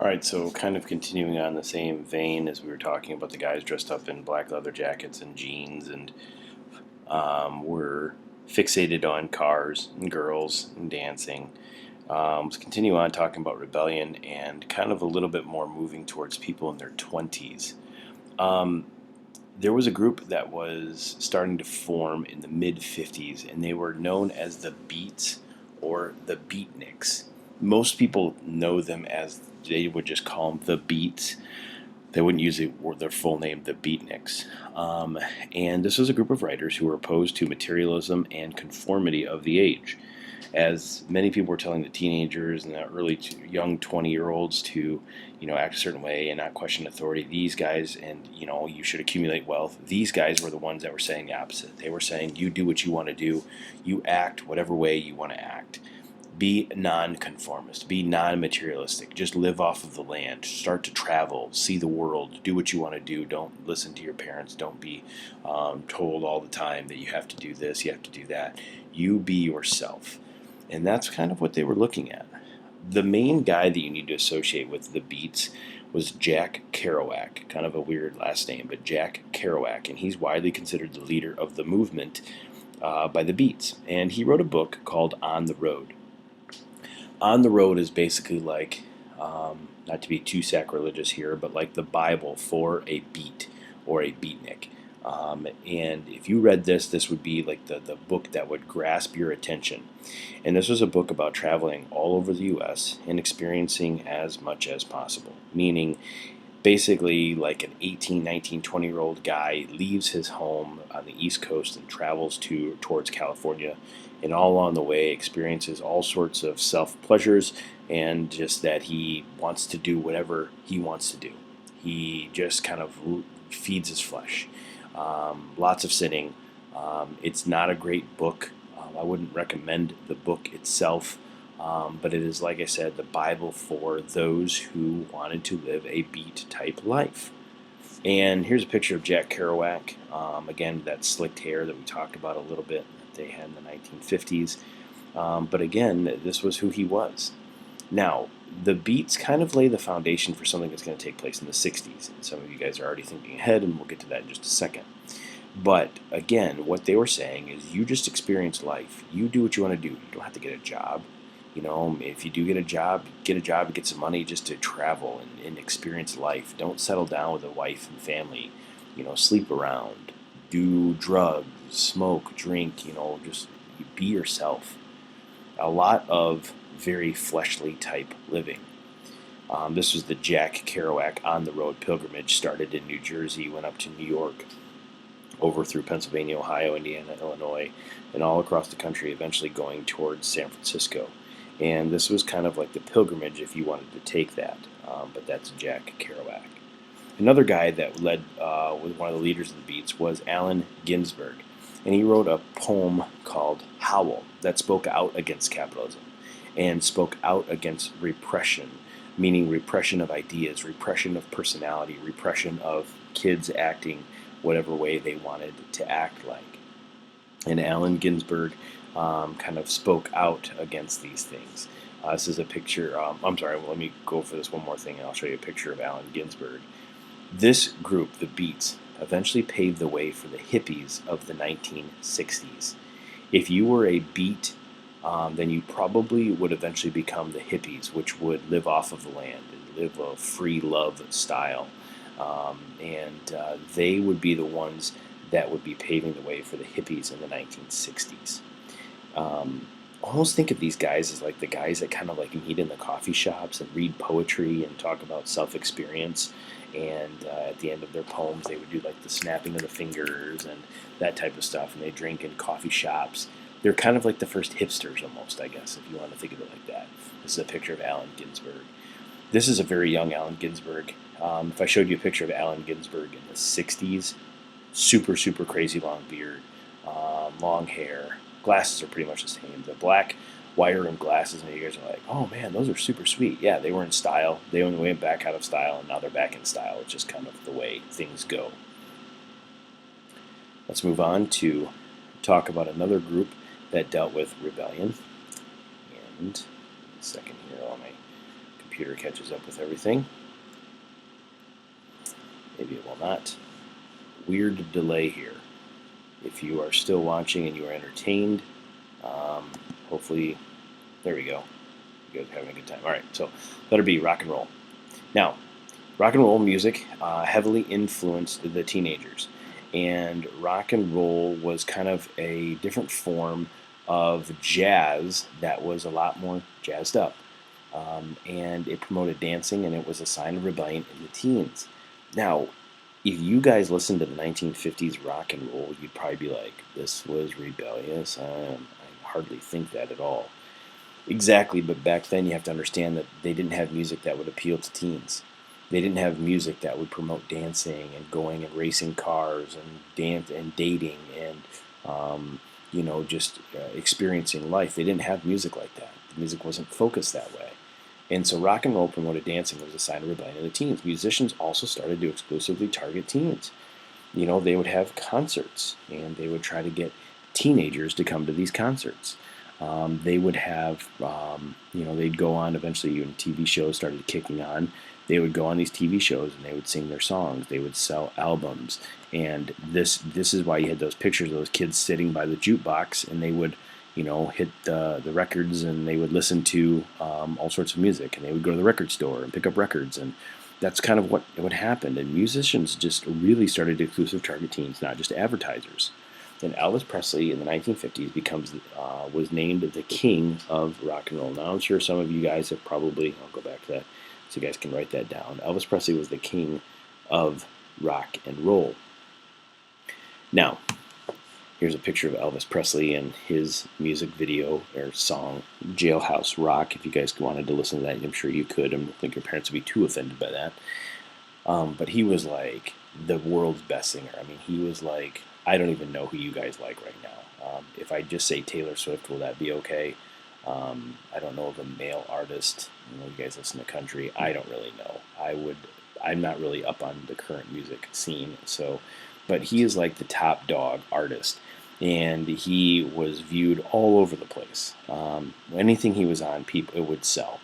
All right, so kind of continuing on the same vein as we were talking about the guys dressed up in black leather jackets and jeans, and were fixated on cars and girls and dancing. Let's continue on talking about rebellion and kind of a little bit more moving towards people in their 20s. Um, there was a group that was starting to form in the mid 50s, and they were known as the Beats or the Beatniks. Most people know them as they would just call them the Beats. They wouldn't use their full name, the Beatniks. And this was a group of writers who were opposed to materialism and conformity of the age. As many people were telling the teenagers and the early young 20-year-olds to, act a certain way and not question authority, these guys, and, you should accumulate wealth, these guys were the ones that were saying the opposite. They were saying, you do what you want to do, you act whatever way you want to act. Be non-conformist, be non-materialistic, just live off of the land, start to travel, see the world, do what you want to do, don't listen to your parents, don't be told all the time that you have to do this, you have to do that. You be yourself. And that's kind of what they were looking at. The main guy that you need to associate with the Beats was Jack Kerouac, kind of a weird last name, but Jack Kerouac, and he's widely considered the leader of the movement by the Beats. And he wrote a book called On the Road. On the Road is basically like, not to be too sacrilegious here, but like the Bible for a beat or a beatnik. And if you read this would be like the book that would grasp your attention. And this was a book about traveling all over the U.S. and experiencing as much as possible. Meaning, basically, like an 18, 19, 20-year-old guy leaves his home on the East Coast and travels towards California, and all along the way experiences all sorts of self-pleasures, and just that he wants to do whatever he wants to do. He just kind of feeds his flesh. Lots of sinning. It's not a great book. I wouldn't recommend the book itself, but it is, like I said, the Bible for those who wanted to live a beat-type life. And here's a picture of Jack Kerouac. Again, that slicked hair that we talked about a little bit that they had in the 1950s. But again, this was who he was. Now, the Beats kind of lay the foundation for something that's going to take place in the 60s. And some of you guys are already thinking ahead, and we'll get to that in just a second. But again, what they were saying is you just experience life. You do what you want to do. You don't have to get a job. If you do get a job, get some money just to travel and experience life. Don't settle down with a wife and family. Sleep around, do drugs, smoke, drink, just be yourself. A lot of very fleshly type living. This was the Jack Kerouac On the Road pilgrimage, started in New Jersey, went up to New York, over through Pennsylvania, Ohio, Indiana, Illinois, and all across the country, eventually going towards San Francisco. And this was kind of like the pilgrimage if you wanted to take that. But that's Jack Kerouac. Another guy that led was one of the leaders of the Beats was Allen Ginsberg. And he wrote a poem called Howl that spoke out against capitalism and spoke out against repression, meaning repression of ideas, repression of personality, repression of kids acting whatever way they wanted to act like. And Allen Ginsberg kind of spoke out against these things. This is a picture. I'm sorry, let me go for this one more thing, and I'll show you a picture of Allen Ginsberg. This group, the Beats, eventually paved the way for the hippies of the 1960s. If you were a beat, then you probably would eventually become the hippies, which would live off of the land and live a free love style. And they would be the ones that would be paving the way for the hippies in the 1960s. Almost think of these guys as like the guys that kind of like meet in the coffee shops and read poetry and talk about self-experience. And at the end of their poems, they would do like the snapping of the fingers and that type of stuff. And they drink in coffee shops. They're kind of like the first hipsters almost, I guess, if you want to think of it like that. This is a picture of Allen Ginsberg. This is a very young Allen Ginsberg. If I showed you a picture of Allen Ginsberg in the 60s, super, super crazy long beard, long hair. Glasses are pretty much the same. The black wire-rimmed glasses, and you guys are like, oh man, those are super sweet. Yeah, they were in style. They went back out of style, and now they're back in style. It's just kind of the way things go. Let's move on to talk about another group that dealt with rebellion. And a second here, all my computer catches up with everything. Maybe it will not. Weird delay here. If you are still watching and you are entertained, hopefully, there we go. You guys are having a good time. All right, so letter B, rock and roll. Now, rock and roll music heavily influenced the teenagers, and rock and roll was kind of a different form of jazz that was a lot more jazzed up. And it promoted dancing, and it was a sign of rebellion in the teens. Now, if you guys listen to the 1950s rock and roll, you'd probably be like, this was rebellious. I hardly think that at all. Exactly, but back then you have to understand that they didn't have music that would appeal to teens. They didn't have music that would promote dancing and going and racing cars and dating and just experiencing life. They didn't have music like that. The music wasn't focused that way. And so rock and roll promoted dancing was a sign of rebellion in the teens. Musicians also started to exclusively target teens. They would have concerts, and they would try to get teenagers to come to these concerts. They would have, they'd go on eventually when TV shows started kicking on. They would go on these TV shows and they would sing their songs. They would sell albums, and this is why you had those pictures of those kids sitting by the jukebox, and they would, hit the records, and they would listen to all sorts of music, and they would go to the record store and pick up records, and that's kind of what happened. And musicians just really started to exclusive target teens, not just advertisers. And Elvis Presley in the 1950s was named the king of rock and roll. Now, I'm sure some of you guys have probably, I'll go back to that so you guys can write that down. Elvis Presley was the king of rock and roll. Now, here's a picture of Elvis Presley and his music video or song, Jailhouse Rock. If you guys wanted to listen to that, I'm sure you could. I don't think your parents would be too offended by that. But he was like the world's best singer. I mean, he was like, I don't even know who you guys like right now. If I just say Taylor Swift, will that be okay? I don't know of a male artist. You guys listen to country. I don't really know. I'm not really up on the current music scene. But he is like the top dog artist, and he was viewed all over the place. Anything he was on, it would sell.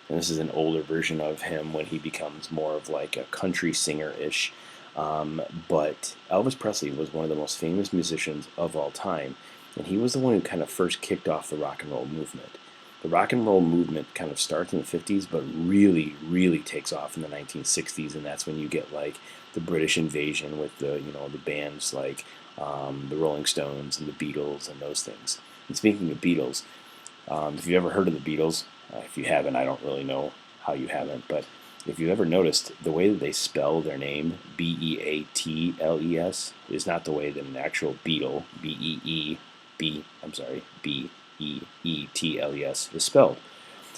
And this is an older version of him when he becomes more of like a country singer-ish. But Elvis Presley was one of the most famous musicians of all time, and he was the one who kind of first kicked off the rock and roll movement. The rock and roll movement kind of starts in the 50s, but really, really takes off in the 1960s, and that's when you get like the British invasion with the bands like the Rolling Stones and the Beatles and those things. And speaking of Beatles, if you've ever heard of the Beatles, if you haven't, I don't really know how you haven't, but if you've ever noticed, the way that they spell their name, Beatles, is not the way that an actual Beatle, Beetles, is spelled.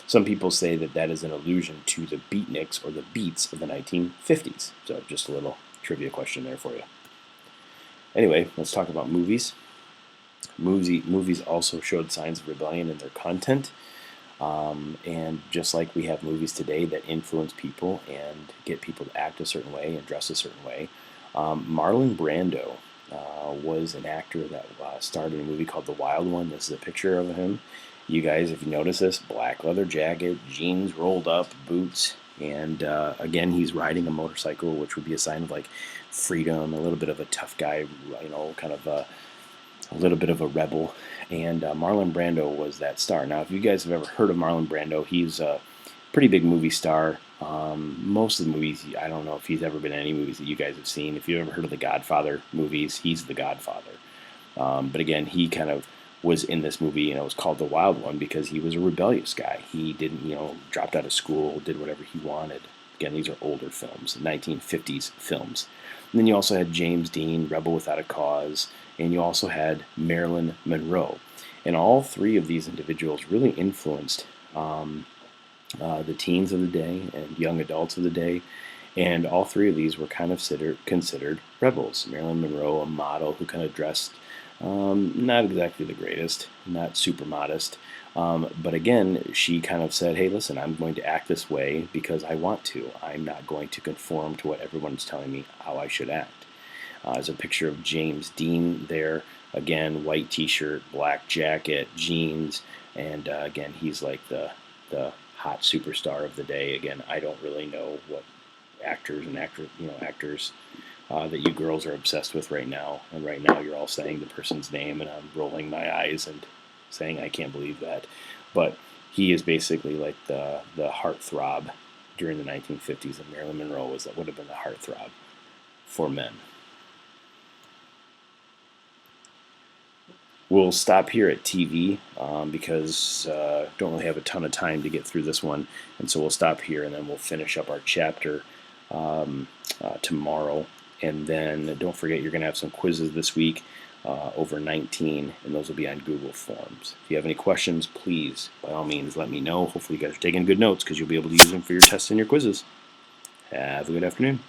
Some people say that is an allusion to the beatniks or the Beats of the 1950s. So just a little trivia question there for you. Anyway, let's talk about movies. Movies also showed signs of rebellion in their content. And just like we have movies today that influence people and get people to act a certain way and dress a certain way, Marlon Brando was an actor that starred in a movie called The Wild One. This is a picture of him. You guys, if you notice this, black leather jacket, jeans rolled up, boots, and again, he's riding a motorcycle, which would be a sign of like freedom, a little bit of a tough guy, kind of a little bit of a rebel. And Marlon Brando was that star. Now, if you guys have ever heard of Marlon Brando, he's a pretty big movie star. Most of the movies, I don't know if he's ever been in any movies that you guys have seen. If you've ever heard of the Godfather movies, he's the Godfather. But again, he kind of was in this movie, and it was called The Wild One because he was a rebellious guy. He didn't, dropped out of school, did whatever he wanted. Again, these are older films, 1950s films. And then you also had James Dean, Rebel Without a Cause, and you also had Marilyn Monroe. And all three of these individuals really influenced the teens of the day and young adults of the day. And all three of these were kind of considered rebels. Marilyn Monroe, a model who kind of dressed not exactly the greatest, not super modest. But again, she kind of said, hey, listen, I'm going to act this way because I want to. I'm not going to conform to what everyone's telling me how I should act. There's a picture of James Dean there. Again, white t-shirt, black jacket, jeans, and again, he's like the hot superstar of the day. Again, I don't really know what actors and actors that you girls are obsessed with right now. And right now, you're all saying the person's name, and I'm rolling my eyes and saying I can't believe that. But he is basically like the heartthrob during the 1950s, and Marilyn Monroe would have been the heartthrob for men. We'll stop here at TV because don't really have a ton of time to get through this one, and so we'll stop here and then we'll finish up our chapter tomorrow. And then don't forget, you're going to have some quizzes this week, over 19, and those will be on Google Forms. If you have any questions, please, by all means, let me know. Hopefully you guys are taking good notes because you'll be able to use them for your tests and your quizzes. Have a good afternoon.